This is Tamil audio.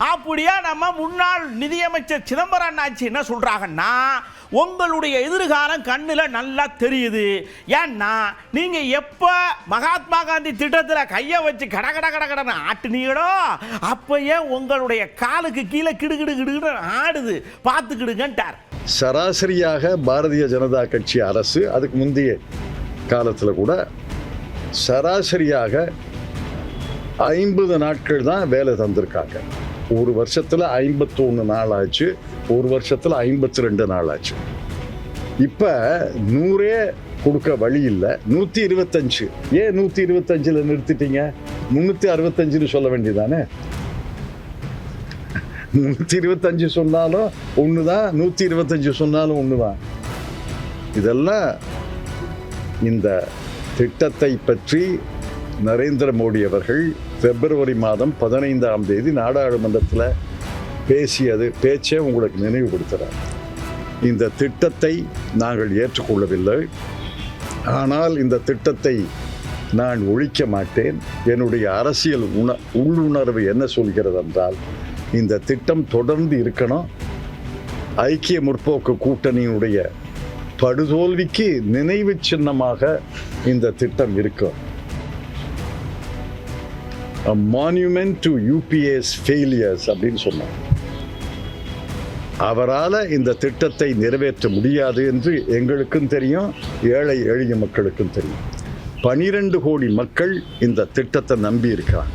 அப்படியா நம்ம முன்னாள் நிதியமைச்சர் சிதம்பரம் அண்ணாச்சி என்ன சொல்றாங்கன்னா, உங்களுடைய எதிர்காலம் கண்ணில் நல்லா தெரியுது. ஏன்னா நீங்க எப்ப மகாத்மா காந்தி திட்டத்தில் கையை வச்சு கட கட கட கடன்னு ஆட்டுனீங்களோ அப்பயே உங்களுடைய காலுக்கு கீழே கிடுகிடு கிடுகிடு ஆடுது, பார்த்துக்கிடுங்கன்ட்டார். சராசரியாக பாரதிய ஜனதா கட்சி அரசு அதுக்கு முந்தைய காலத்தில் கூட சராசரியாக 50 நாட்கள் தான் வேலை தந்திருக்காங்க. ஒரு வருஷத்தில் 51 நாள் ஆச்சு, ஒரு வருஷத்தில் 52 நாள் ஆச்சு. இப்போ 100 கொடுக்க வழி இல்லை, 125. ஏன் 125ல் நிறுத்திட்டீங்க? 365 சொல்ல வேண்டியதானே. 325 சொன்னாலும் ஒன்று தான், 125 சொன்னாலும் ஒன்று தான். இதெல்லாம் இந்த திட்டத்தை பற்றி நரேந்திர மோடி அவர்கள் பிப்ரவரி மாதம் 15ஆம் தேதி நாடாளுமன்றத்தில் பேச்சை உங்களுக்கு நினைவுபடுத்துகிறார். இந்த திட்டத்தை நாங்கள் ஏற்றுக்கொள்ளவில்லை, ஆனால் இந்த திட்டத்தை நான் ஒழிக்க மாட்டேன். என்னுடைய அரசியல் உள்ளுணர்வு என்ன சொல்கிறது என்றால், இந்த திட்டம் தொடர்ந்து இருக்கணும். ஐக்கிய முற்போக்கு கூட்டணியினுடைய படுதோல்விக்கு நினைவு சின்னமாக இந்த திட்டம் இருக்கும். A monument to UPA's failures அப்படின்னு சொன்னார். அவரால் இந்த திட்டத்தை நிறைவேற்ற முடியாது என்று எங்களுக்கும் தெரியும், ஏழை எளிய மக்களுக்கும் தெரியும். 12 கோடி மக்கள் இந்த திட்டத்தை நம்பி இருக்கிறாங்க.